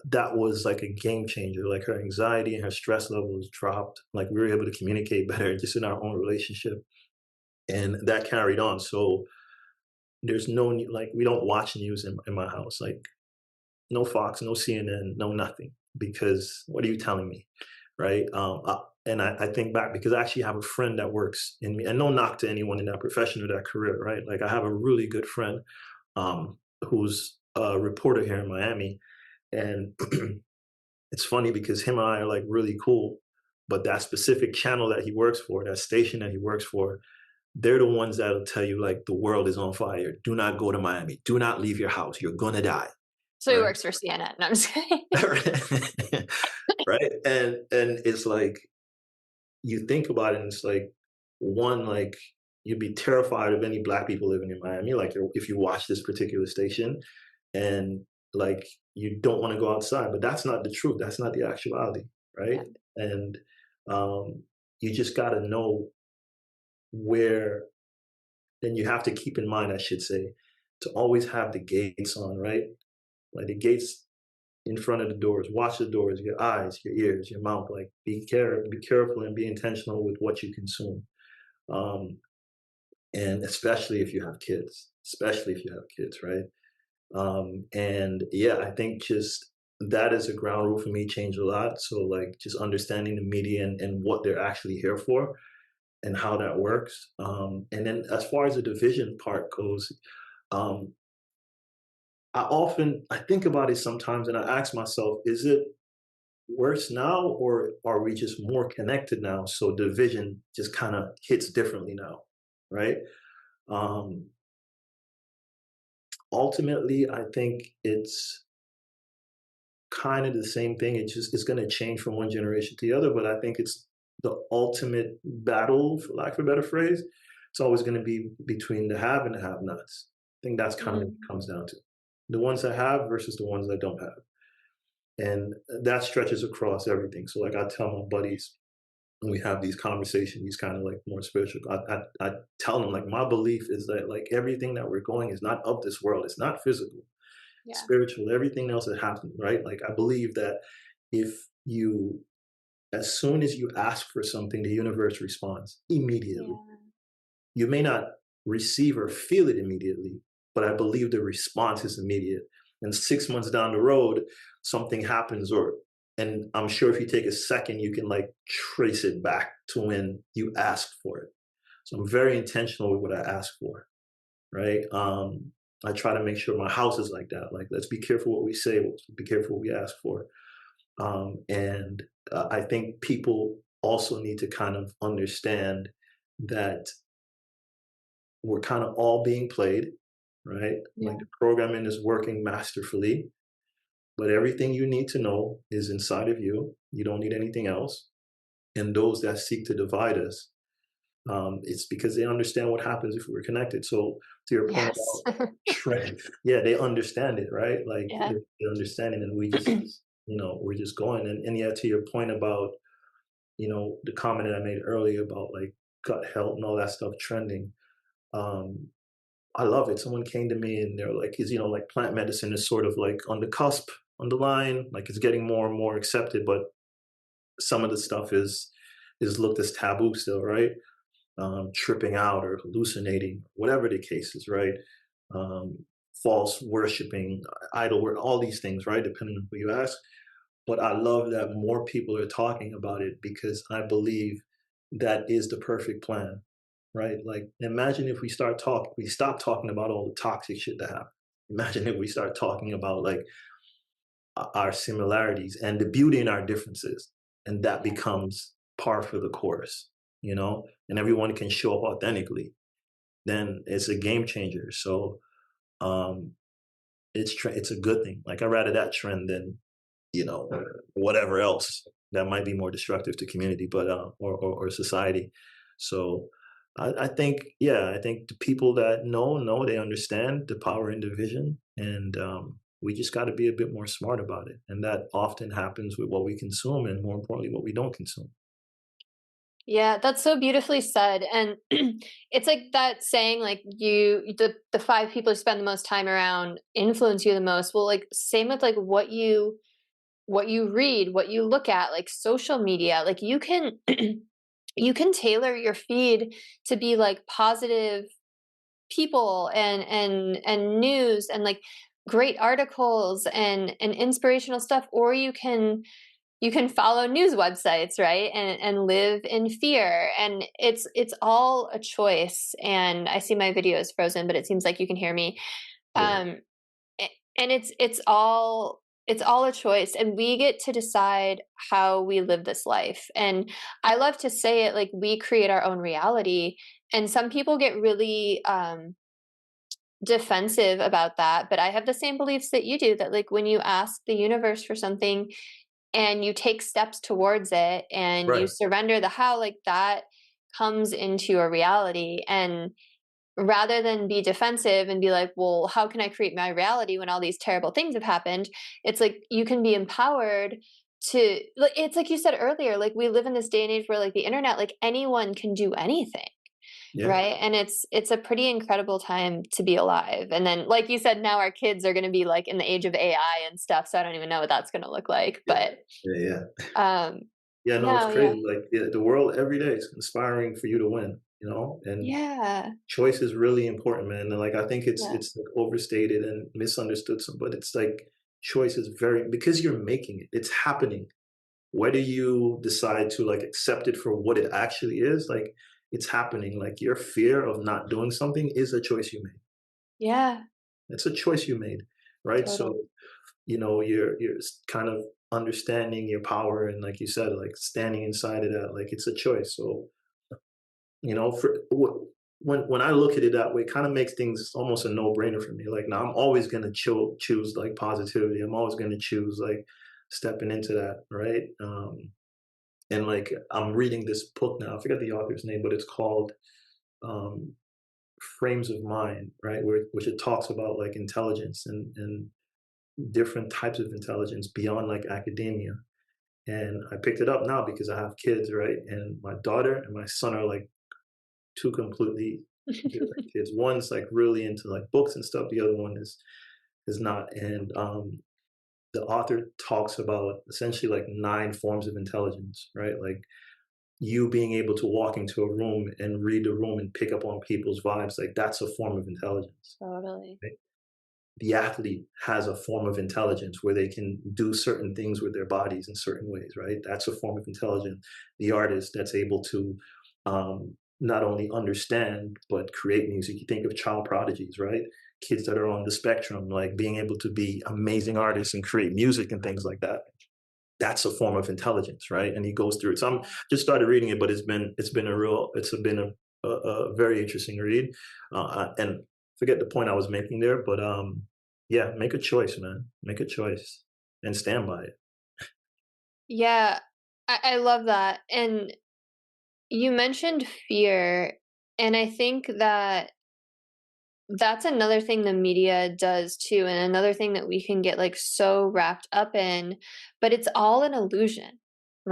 that was like a game changer. Like her anxiety and her stress levels dropped. Like we were able to communicate better just in our own relationship, and that carried on. So there's no like we don't watch news in my house. Like no Fox, no CNN, no nothing. Because what are you telling me, right? And I think back because I actually have a friend that works in me, and no knock to anyone in that profession or that career, right? Like I have a really good friend who's a reporter here in Miami, and it's funny because him and I are like really cool, but that specific channel that he works for, that station that he works for, they're the ones that'll tell you like the world is on fire. Do not go to Miami. Do not leave your house. You're gonna die. So he Right. works for CNN. No, I'm just kidding. Right. And it's like you think about it and it's like one, like you'd be terrified of any black people living in Miami, like if you watch this particular station and like you don't want to go outside, but that's not the truth. That's not the actuality, right? And um, you just got to know where. Then you have to keep in mind, I should say, to always have the gates on, right? Like the gates in front of the doors. Watch the doors, your eyes, your ears, your mouth. Like be careful and be intentional with what you consume. Um, and especially if you have kids, right? And yeah, I think just that is a ground rule for me changed a lot. So like just understanding the media and what they're actually here for and how that works. And then as far as the division part goes, um, I think about it sometimes and I ask myself, is it worse now or are we just more connected now? So division just kind of hits differently now, right? Um, Ultimately, I think it's kind of the same thing. It just it's going to change from one generation to the other, but I think it's the ultimate battle, for lack of a better phrase. It's always going to be between the have and the have-nots. I think that's kind of what it comes down to: the ones that have versus the ones that don't have, and that stretches across everything. So, like I tell my buddies when we have these conversations, these kind of like more spiritual. I tell them like my belief is that like everything that we're going is not of this world. It's not physical, Yeah. spiritual, everything else that happened, right? Like I believe that if you, as soon as you ask for something, the universe responds immediately. Yeah. You may not receive or feel it immediately, but I believe the response is immediate. And 6 months down the road, something happens, and I'm sure if you take a second, you can like trace it back to when you asked for it. So I'm very intentional with what I ask for, right? I try to make sure my house is like that. Like, let's be careful what we say, let's be careful what we ask for. And I think people also need to kind of understand that we're kind of all being played, right? Like Yeah. the programming is working masterfully, but everything you need to know is inside of you. You don't need anything else. And those that seek to divide us, it's because they understand what happens if we're connected. So to your point Yes. about trend, yeah, they understand it, right? Like Yeah. they understand it, and we just, we're just going. And yeah, to your point about, the comment that I made earlier about like gut health and all that stuff trending. Um, I love it. Someone came to me and they're like, is, like plant medicine is sort of like on the cusp, on the line, like it's getting more and more accepted, but some of the stuff is looked as taboo still, right? Tripping out or hallucinating, whatever the case is, right? Um, False worshiping, idol work, all these things, right? Depending on who you ask. But I love that more people are talking about it because I believe that is the perfect plan, right? Like, imagine if we stop talking about all the toxic shit that happened. Imagine if we start talking about like our similarities and the beauty in our differences, and that becomes par for the course, and everyone can show up authentically. Then it's a game changer. So um, it's a good thing. Like I'd rather that trend than whatever else that might be more destructive to community, but or society. So I think, yeah, I think the people that know they understand the power in division, and we just got to be a bit more smart about it, and that often happens with what we consume, and more importantly, what we don't consume. Yeah, that's so beautifully said. And it's like that saying, like the five people you spend the most time around influence you the most. Well, like same with like what you read, what you look at, like social media. Like you can you can tailor your feed to be like positive people and news and like great articles and inspirational stuff, or you can follow news websites, right, and live in fear, and it's all a choice. And I see my video is frozen, but it seems like you can hear me. Yeah, um and it's all a choice, and we get to decide how we live this life. And I love to say it like we create our own reality, and some people get really defensive about that, but I have the same beliefs that you do, that like when you ask the universe for something and you take steps towards it and you right. surrender the how, like that comes into your reality. And rather than be defensive and be like, well, how can I create my reality when all these terrible things have happened? It's like you can be empowered to, like, it's like you said earlier, like we live in this day and age where like the internet, like anyone can do anything. Yeah, Right. And it's a pretty incredible time to be alive. And then, like you said, now our kids are going to be like in the age of AI and stuff. So I don't even know what that's going to look like. yeah, But yeah, yeah. um, Yeah, no, it's no, yeah. crazy. Like the world every day is conspiring for you to win. and Yeah. choice is really important, man. And like I think it's Yeah. it's like overstated and misunderstood, but it's like choice is very because you're making it, it's happening. Whether you decide to like accept it for what it actually is, like it's happening. Like your fear of not doing something is a choice you made. Yeah. It's a choice you made, right? So Totally. you're kind of understanding your power and like you said, like standing inside of that, like it's a choice. So for when I look at it that way, it kind of makes things almost a no brainer for me. Like now, I'm always gonna choose like positivity. I'm always gonna choose like stepping into that, right? And like I'm reading this book now. I forget the author's name, but it's called um, Frames of Mind, right? Which it talks about like intelligence and different types of intelligence beyond like academia. And I picked it up now because I have kids, right? And my daughter and my son are like two completely different kids. One's like really into like books and stuff. The other one is not. And the author talks about essentially like 9 forms of intelligence, right? Like you being able to walk into a room and read the room and pick up on people's vibes, like that's a form of intelligence. Totally. Right? The athlete has a form of intelligence where they can do certain things with their bodies in certain ways, right? That's a form of intelligence. The artist that's able to not only understand but create music. You think of child prodigies, right? Kids that are on the spectrum, like being able to be amazing artists and create music and things like that. That's a form of intelligence, right? And he goes through it. So I'm just started reading it, but it's been a very interesting read. And forget the point I was making there, but yeah, make a choice, man. Make a choice and stand by it. Yeah. I love that. And you mentioned fear, and I think that that's another thing the media does too, and another thing that we can get like so wrapped up in, but it's all an illusion,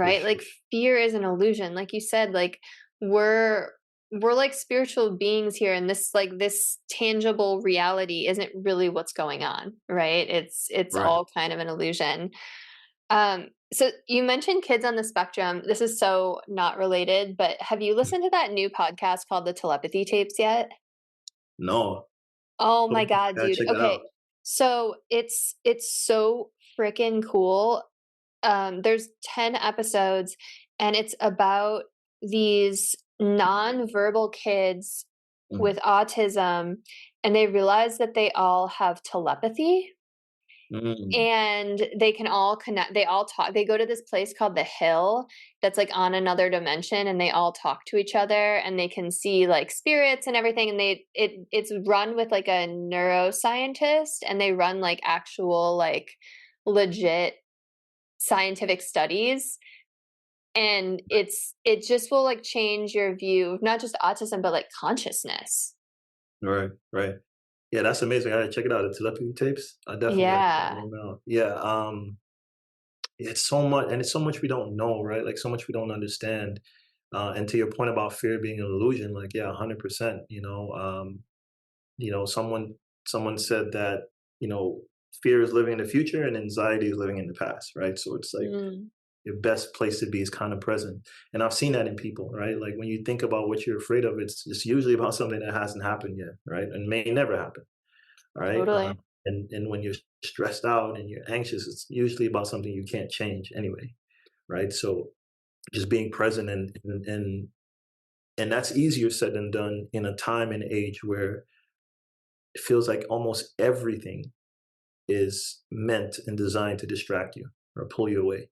For right? sure. Like fear is an illusion. Like you said, like we're we're like spiritual beings here, and this tangible reality isn't really what's going on, right? It's Right. all kind of an illusion. So you mentioned kids on the spectrum. This is so not related, but have you listened to that new podcast called the Telepathy Tapes yet? No. Oh my Okay. god, Gotta dude. check it Okay. out. So it's so freaking cool. There's 10 episodes, and it's about these non-verbal kids Mm. with autism, and they realize that they all have telepathy. Mm. And they can all connect, they all talk, they go to this place called The Hill that's, like, on another dimension, and they all talk to each other, and they can see, like, spirits and everything, and it's run with, like, a neuroscientist, and they run, like, actual, like, legit scientific studies, and it just will, like, change your view of not just autism, but, like, consciousness. Right. Right. Yeah, that's amazing. I gotta check it out. The telepathy tapes. I definitely gotta check Yeah. them out. Yeah. It's so much, and it's so much we don't know, right? Like so much we don't understand. And to your point about fear being an illusion, like yeah, 100%. Someone said that fear is living in the future and anxiety is living in the past, right? So it's like Mm. your best place to be is kind of present. And I've seen that in people, right? Like when you think about what you're afraid of, it's usually about something that hasn't happened yet, right? And may never happen, right? Totally. And when you're stressed out and you're anxious, it's usually about something you can't change anyway, right? So just being present and that's easier said than done in a time and age where it feels like almost everything is meant and designed to distract you or pull you away,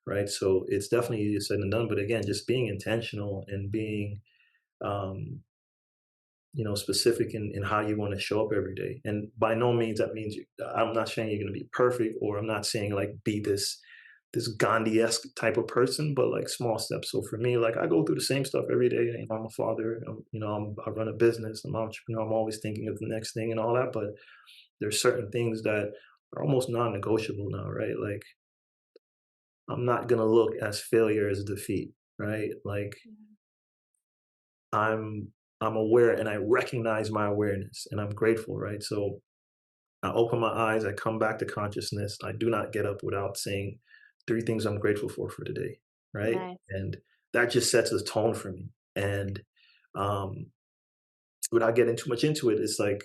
right? So it's definitely easier said than done. But again, just being intentional and being um, specific in how you want to show up every day. And by no means that means I'm not saying you're going to be perfect, or I'm not saying like be this Gandhi-esque type of person, but like small steps. So for me, like I go through the same stuff every day. I'm a father. I run a business. I'm an entrepreneur. I'm always thinking of the next thing and all that. But there's certain things that are almost non-negotiable now, right? Like I'm not gonna look as failure as defeat, right? Like I'm I'm aware and I recognize my awareness and I'm grateful, right? So I open my eyes, I come back to consciousness. I do not get up without saying 3 things I'm grateful for today, right? Nice. And that just sets a tone for me. And Um, without getting too much into it, it's like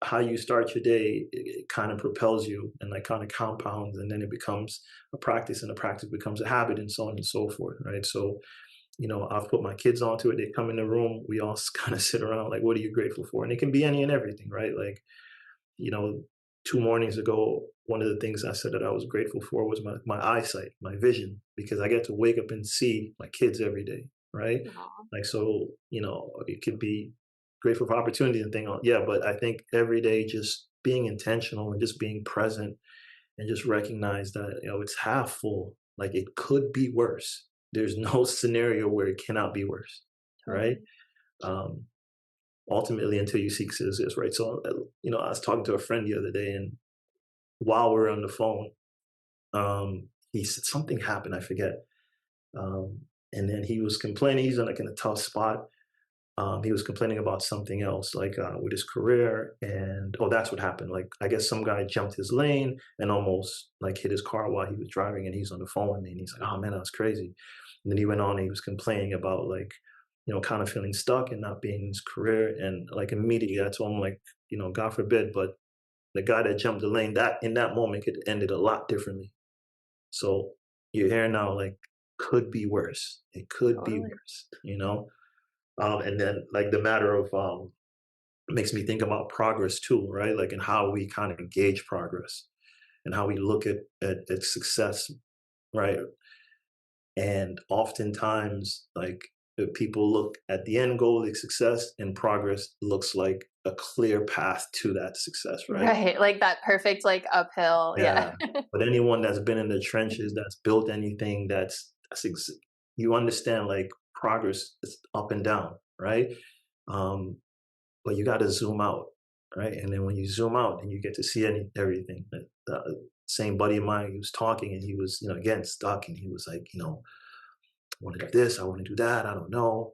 how you start your day, it kind of propels you and like kind of compounds, and then it becomes a practice, and the practice becomes a habit, and so on and so forth, right? So, I've put my kids onto it. They come in the room, we all kind of sit around like, what are you grateful for? And it can be any and everything, right? Like, you know, 2 mornings ago, one of the things I said that I was grateful for was my eyesight, my vision, because I get to wake up and see my kids every day, right? Aw. Like, so, it could be grateful for opportunity and thing. Yeah, but I think every day just being intentional and just being present and just recognize that, it's half full. Like it could be worse. There's no scenario where it cannot be worse, right? Totally. Um, Ultimately until you seek success, right? So, I was talking to a friend the other day, and while we are on the phone, he said something happened, I forget. Um, and then he was complaining, he's in a tough spot. He was complaining about something else, like with his career, and that's what happened. Like, I guess some guy jumped his lane and almost like hit his car while he was driving, and he's on the phone with me, and he's like, "Oh man, that's crazy." And then he went on, and he was complaining about like, kind of feeling stuck and not being in his career, and like immediately I told him like, God forbid, but the guy that jumped the lane, that in that moment could ended a lot differently. So you're here now, like, could be worse. It could be Totally. worse. And then like the matter of makes me think about progress too, right? Like, and how we kind of gauge progress and how we look at success, right? And oftentimes, like, people look at the end goal, like success, and progress looks like a clear path to that success, right? Right. Like that perfect, like uphill. Yeah. Yeah. But anyone that's been in the trenches, that's built anything, you understand like progress is up and down, right? Um, but you got to zoom out, right? And then when you zoom out, and you get to see everything. The same buddy of mine, he was talking, and he was, again, stuck, and he was like, I want to do this, I want to do that, I don't know.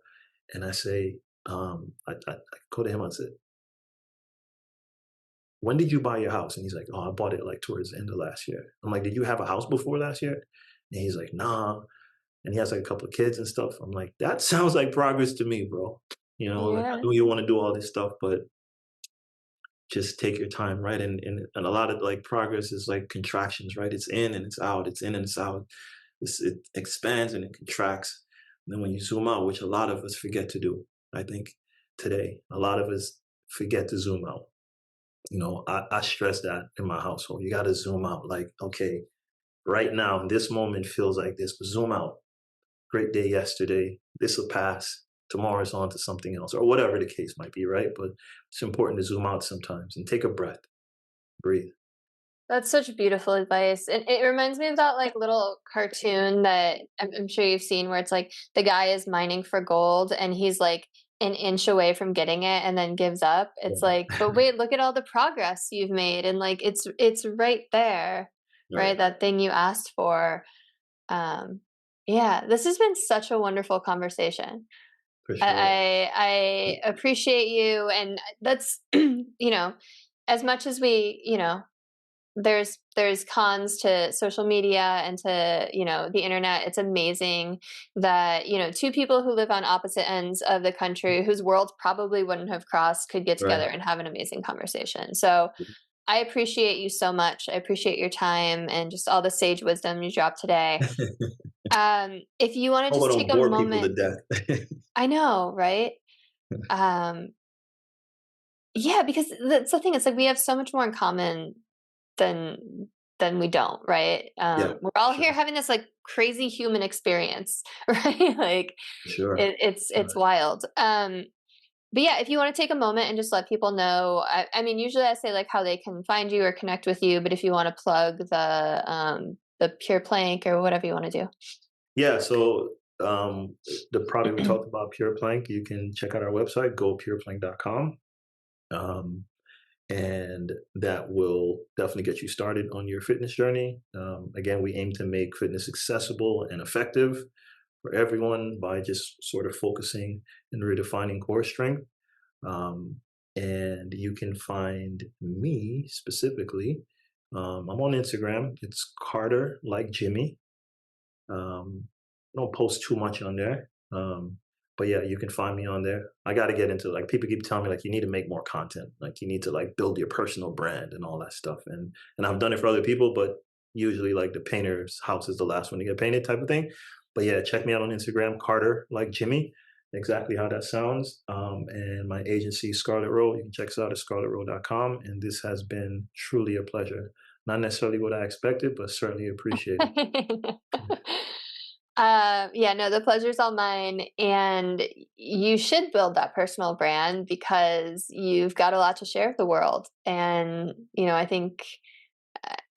And I say, I go to him and said, when did you buy your house? And he's like, oh, I bought it like towards the end of last year. I'm like, did you have a house before last year? And he's like, nah. And he has like a couple of kids and stuff. I'm like, that sounds like progress to me, bro. Like, I Yeah. know you want to do all this stuff, but just take your time, right? And a lot of like progress is like contractions, right? It's in and it's out. It's in and it's out. It expands and it contracts. And then when you zoom out, which a lot of us forget to do, I think today, a lot of us forget to zoom out. I stress that in my household. You got to zoom out. Like, okay, right now, this moment feels like this, but zoom out. Great day yesterday. This will pass. Tomorrow is on to something else, or whatever the case might be, right? But it's important to zoom out sometimes and take a breath, breathe. That's such beautiful advice. It reminds me of that like little cartoon that I'm sure you've seen where it's like the guy is mining for gold and he's like an inch away from getting it and then gives up. It's like, Yeah. but wait, look at all the progress you've made and like it's right there, Right. right? That thing you asked for. Um yeah, this has been such a wonderful conversation. For sure. I appreciate you and that's as much as we, there's cons to social media and to the internet. It's amazing that two people who live on opposite ends of the country whose worlds probably wouldn't have crossed could get Right. together and have an amazing conversation. So I appreciate you so much. I appreciate your time and just all the sage wisdom you dropped today. If you want to Hope I just don't take a bore people to moment. death. I know, right? um yeah, because that's the thing, it's like we have so much more in common than we don't, right? Yeah, We're all sure, here having this like crazy human experience, right? Like sure. it's wild. But yeah, if you want to take a moment and just let people know, I mean, usually I say like how they can find you or connect with you, but if you want to plug the Pure Plank or whatever you want to do. Yeah, so the product we talked about, Pure Plank, you can check out our website, gopureplank.com. Um, and that will definitely get you started on your fitness journey. Again, we aim to make fitness accessible and effective for everyone by just sort of focusing and redefining core strength. Um, and you can find me specifically. I'm on Instagram. It's Carter like Jimmy. I don't post too much on there, But yeah, you can find me on there. I got to get into, like, people keep telling me like you need to make more content, like you need to like build your personal brand and all that stuff. And I've done it for other people, but usually like the painter's house is the last one to get painted type of thing. But yeah, check me out on Instagram, Carter like Jimmy, exactly how that sounds. And my agency, Scarlet Row. You can check us out at scarletrow.com. And this has been truly a pleasure. Not necessarily what I expected, but certainly appreciated. Yeah, no, the pleasure's all mine. And you should build that personal brand because you've got a lot to share with the world. And,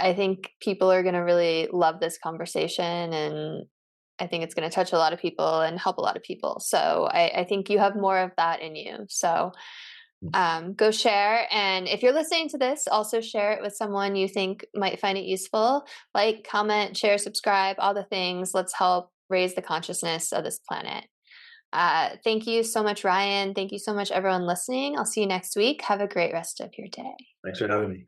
I think people are going to really love this conversation, and I think it's going to touch a lot of people and help a lot of people. So I think you have more of that in you. So go share. And if you're listening to this, also share it with someone you think might find it useful. Like, comment, share, subscribe, all the things. Let's help raise the consciousness of this planet. Thank you so much, Ryan. Thank you so much, everyone listening. I'll see you next week. Have a great rest of your day. Thanks for having me.